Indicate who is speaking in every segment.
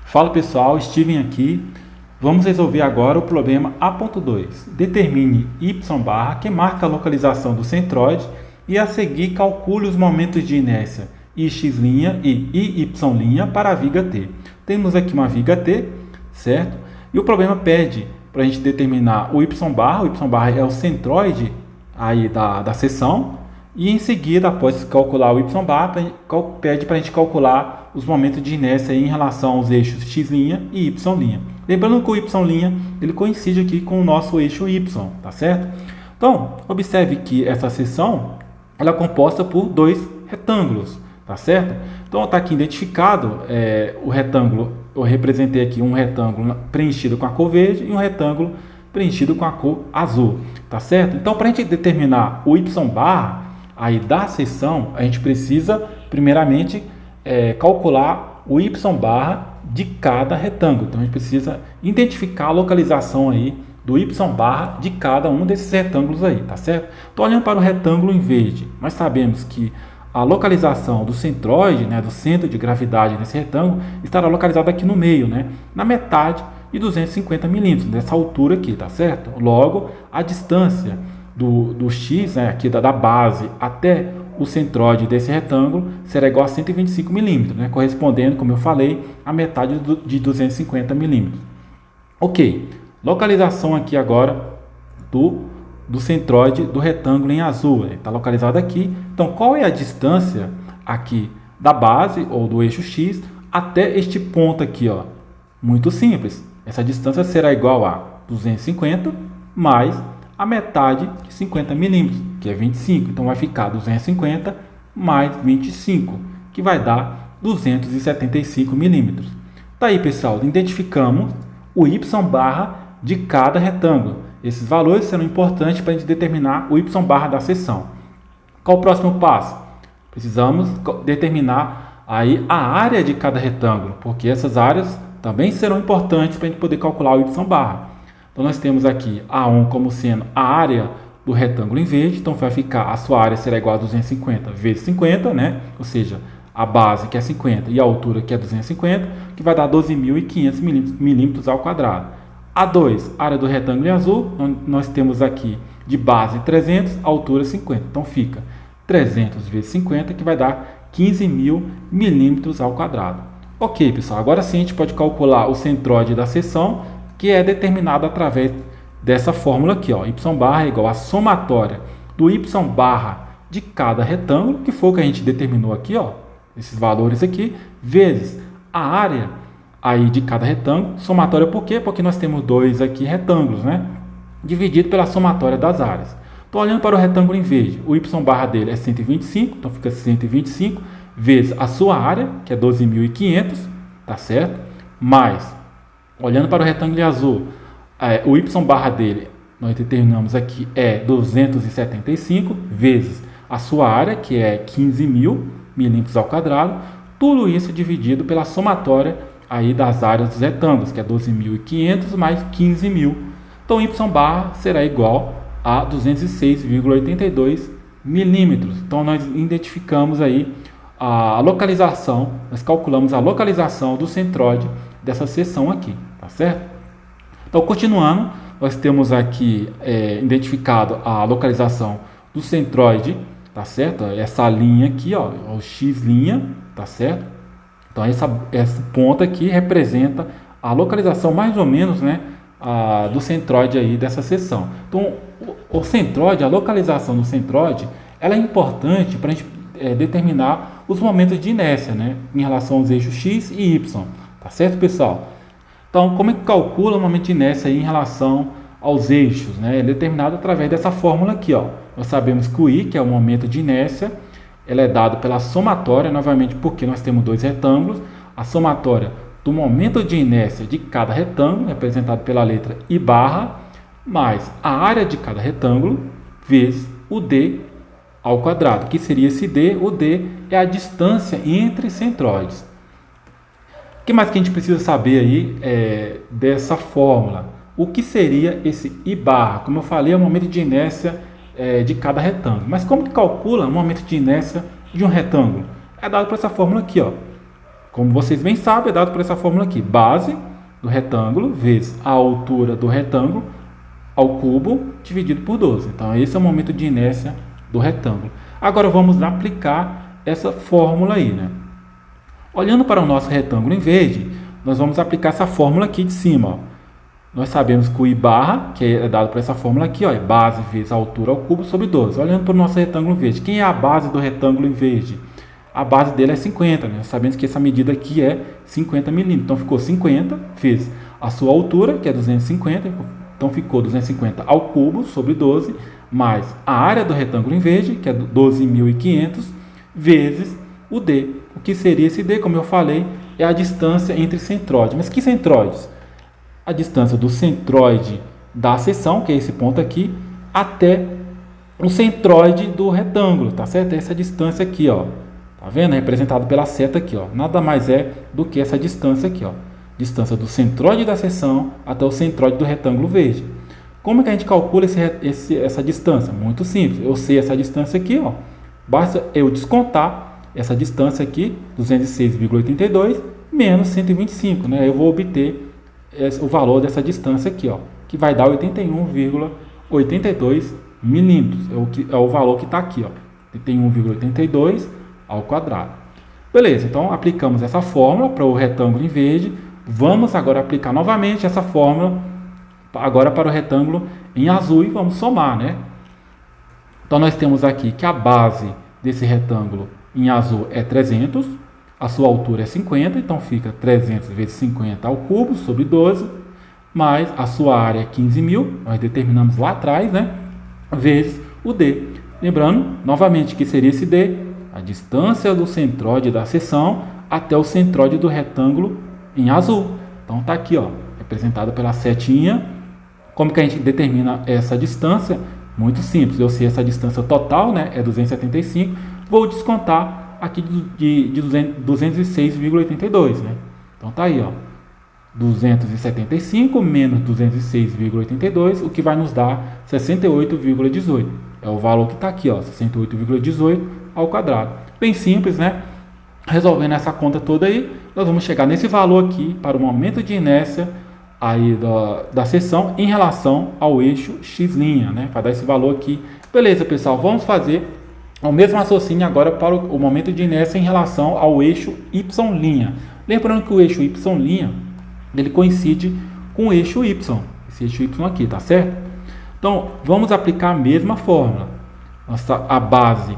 Speaker 1: Fala pessoal, Steven aqui. Vamos resolver agora o problema A.2. Determine y barra, que marca a localização do centroide, e a seguir calcule os momentos de inércia ix' e y' para a viga T. Temos aqui uma viga T, certo? E o problema pede para a gente determinar o y barra é o centroide aí da seção, e em seguida, após calcular o y barra, pede para a gente calcular os momentos de inércia em relação aos eixos x' e y'. Lembrando que o y' ele coincide aqui com o nosso eixo y, tá certo? Então, observe que essa seção ela é composta por dois retângulos, tá certo? Então, está aqui identificado o retângulo. Eu representei aqui um retângulo preenchido com a cor verde e um retângulo preenchido com a cor azul, tá certo? Então, para a gente determinar o y barra aí da seção, a gente precisa primeiramente calcular o y barra de cada retângulo. Então a gente precisa identificar a localização aí do y barra de cada um desses retângulos aí, tá certo? Estou olhando para o retângulo em verde. Nós sabemos que a localização do centroide, né, do centro de gravidade desse retângulo, estará localizada aqui no meio, né, na metade de 250 milímetros, dessa altura aqui, tá certo? Logo, a distância do x, né, aqui da base até o centroide desse retângulo será igual a 125 milímetros, né, correspondendo, como eu falei, a metade de 250 milímetros. Ok, localização aqui agora do centroide do retângulo em azul, está localizado aqui. Então, qual é a distância aqui da base ou do eixo x até este ponto aqui, ó? Muito simples, essa distância será igual a 250 mais a metade de 50 milímetros, que é 25. Então, vai ficar 250 mais 25, que vai dar 275 milímetros. Tá aí, pessoal, identificamos o y barra de cada retângulo. Esses valores serão importantes para a gente determinar o y barra da seção. Qual o próximo passo? Precisamos determinar aí a área de cada retângulo, porque essas áreas também serão importantes para a gente poder calcular o y barra. Então, nós temos aqui A1 como sendo a área do retângulo em verde. Então, vai ficar, a sua área será igual a 250 vezes 50, né? Ou seja, a base que é 50 e a altura que é 250, que vai dar 12.500 milímetros ao quadrado. A2, área do retângulo em azul, nós temos aqui de base 300, altura 50. Então, fica 300 vezes 50, que vai dar 15.000 milímetros ao quadrado. Ok, pessoal, agora sim a gente pode calcular o centroide da seção, que é determinado através dessa fórmula aqui, ó, y barra é igual a somatória do y barra de cada retângulo, que foi o que a gente determinou aqui, ó, esses valores aqui, vezes a área aí de cada retângulo. Somatória por quê? Porque nós temos dois aqui retângulos, né, dividido pela somatória das áreas. Estou olhando para o retângulo em verde, o y barra dele é 125, então fica 125 vezes a sua área, que é 12.500, tá certo? Mais, olhando para o retângulo azul, o y barra dele, nós determinamos aqui, é 275 vezes a sua área, que é 15.000 milímetros ao quadrado. Tudo isso dividido pela somatória aí das áreas dos retângulos, que é 12.500 mais 15.000. Então, y barra será igual a 206,82 milímetros. Então, nós identificamos aí a localização, nós calculamos a localização do centroide dessa seção aqui, tá certo? Então, continuando, nós temos aqui identificado a localização do centroide, tá certo? Essa linha aqui, ó, o x', tá certo? Então, esse ponto aqui representa a localização mais ou menos, né, do centroide aí dessa seção. Então, o centroide, a localização do centroide, ela é importante para a gente determinar os momentos de inércia, né, em relação aos eixos x e y. Tá certo, pessoal? Então, como é que calcula o momento de inércia aí em relação aos eixos, né? Ele é determinado através dessa fórmula aqui, ó. Nós sabemos que o I, que é o momento de inércia, ela é dado pela somatória, novamente porque nós temos dois retângulos, a somatória do momento de inércia de cada retângulo, representado pela letra I barra, mais a área de cada retângulo, vezes o D ao quadrado, que seria esse D. O D é a distância entre centroides. O que mais que a gente precisa saber aí dessa fórmula? O que seria esse I barra? Como eu falei, é o momento de inércia de cada retângulo. Mas como que calcula o momento de inércia de um retângulo? É dado por essa fórmula aqui, ó. Como vocês bem sabem, é dado por essa fórmula aqui. Base do retângulo vezes a altura do retângulo ao cubo dividido por 12. Então, esse é o momento de inércia do retângulo. Agora, vamos aplicar essa fórmula aí, né? Olhando para o nosso retângulo em verde, nós vamos aplicar essa fórmula aqui de cima, ó. Nós sabemos que o I barra, que é dado por essa fórmula aqui, ó, é base vezes a altura ao cubo sobre 12. Olhando para o nosso retângulo em verde, quem é a base do retângulo em verde? A base dele é 50, né? Nós sabemos que essa medida aqui é 50 milímetros. Então, ficou 50 vezes a sua altura, que é 250. Então, ficou 250 ao cubo sobre 12, mais a área do retângulo em verde, que é 12.500, vezes o D. O que seria esse D? Como eu falei, é a distância entre centróides. Mas que centróides? A distância do centróide da seção, que é esse ponto aqui, até o centróide do retângulo, tá certo? Essa distância aqui, ó. Tá vendo? Representado pela seta aqui, ó. Nada mais é do que essa distância aqui, ó. Distância do centróide da seção até o centróide do retângulo verde. Como é que a gente calcula essa distância? Muito simples. Eu sei essa distância aqui, ó. Basta eu descontar essa distância aqui, 206,82, menos 125, né? Eu vou obter o valor dessa distância aqui, ó, que vai dar 81,82 milímetros. É o valor que está aqui, ó, 81,82 ao quadrado. Beleza, então aplicamos essa fórmula para o retângulo em verde. Vamos agora aplicar novamente essa fórmula agora para o retângulo em azul e vamos somar, né? Então nós temos aqui que a base desse retângulo em azul é 300, a sua altura é 50, então fica 300 vezes 50 ao cubo sobre 12, mais a sua área é 15.000, nós determinamos lá atrás, né? Vezes o D. Lembrando, novamente, que seria esse D, a distância do centróide da seção até o centróide do retângulo em azul. Então está aqui, ó, representado pela setinha. Como que a gente determina essa distância? Muito simples, eu sei essa distância total, né? É 275, vou descontar aqui de 206,82, né? Então tá aí, ó, 275 menos 206,82, o que vai nos dar 68,18. É o valor que está aqui, ó, 68,18 ao quadrado. Bem simples, né? Resolvendo essa conta toda aí, nós vamos chegar nesse valor aqui para o momento de inércia aí da seção em relação ao eixo x', né? Para dar esse valor aqui. Beleza, pessoal, vamos fazer o mesmo raciocínio agora para o momento de inércia em relação ao eixo y'. Lembrando que o eixo y' ele coincide com o eixo y, esse eixo y aqui, tá certo? Então, vamos aplicar a mesma fórmula. A base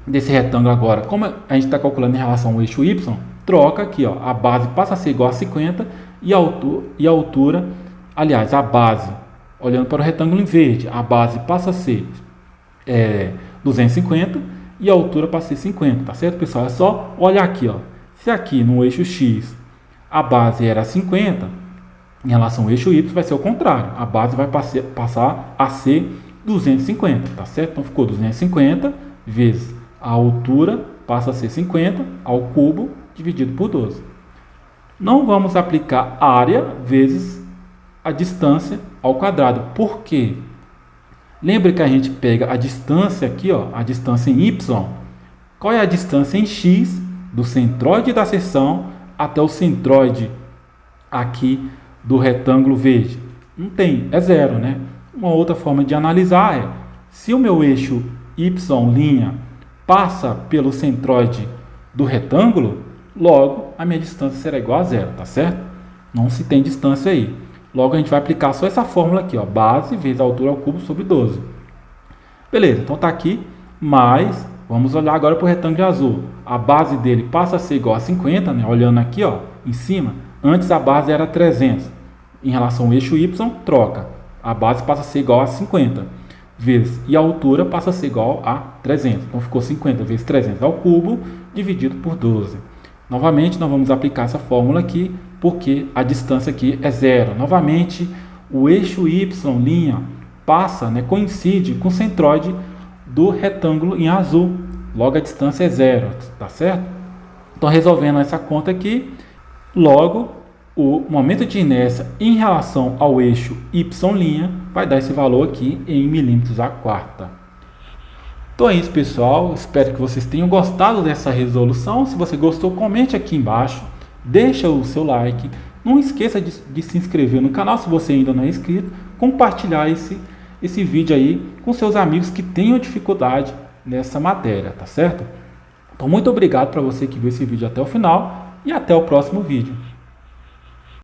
Speaker 1: desse retângulo agora, como a gente está calculando em relação ao eixo y, troca aqui, ó, a base passa a ser igual a 50 e a altura, aliás, a base, olhando para o retângulo em verde, a base passa a ser 250 e a altura para ser 50, tá certo, pessoal? É só olhar aqui, ó. Se aqui no eixo x a base era 50, em relação ao eixo y vai ser o contrário. A base vai passar a ser 250, tá certo? Então ficou 250 vezes a altura passa a ser 50 ao cubo dividido por 12. Não vamos aplicar área vezes a distância ao quadrado. Por quê? Lembre que a gente pega a distância aqui, ó, a distância em y. Qual é a distância em x do centróide da seção até o centróide aqui do retângulo verde? Não tem, é zero, né? Uma outra forma de analisar é, se o meu eixo y' passa pelo centróide do retângulo, logo a minha distância será igual a zero, tá certo? Não se tem distância aí. Logo, a gente vai aplicar só essa fórmula aqui, ó, base vezes a altura ao cubo sobre 12. Beleza, então tá aqui, mas vamos olhar agora para o retângulo azul. A base dele passa a ser igual a 50, né? Olhando aqui, ó, em cima. Antes a base era 300. Em relação ao eixo y, troca. A base passa a ser igual a 50 vezes, e a altura passa a ser igual a 300. Então ficou 50 vezes 300 ao cubo dividido por 12. Novamente, nós vamos aplicar essa fórmula aqui, porque a distância aqui é zero. Novamente, o eixo y' passa, né, coincide com o centróide do retângulo em azul. Logo, a distância é zero, tá certo? Então, resolvendo essa conta aqui, logo, o momento de inércia em relação ao eixo y' vai dar esse valor aqui em milímetros a quarta. Então é isso, pessoal. Espero que vocês tenham gostado dessa resolução. Se você gostou, comente aqui embaixo, deixa o seu like. Não esqueça de se inscrever no canal se você ainda não é inscrito. Compartilhar esse vídeo aí com seus amigos que tenham dificuldade nessa matéria, tá certo? Então muito obrigado para você que viu esse vídeo até o final e até o próximo vídeo.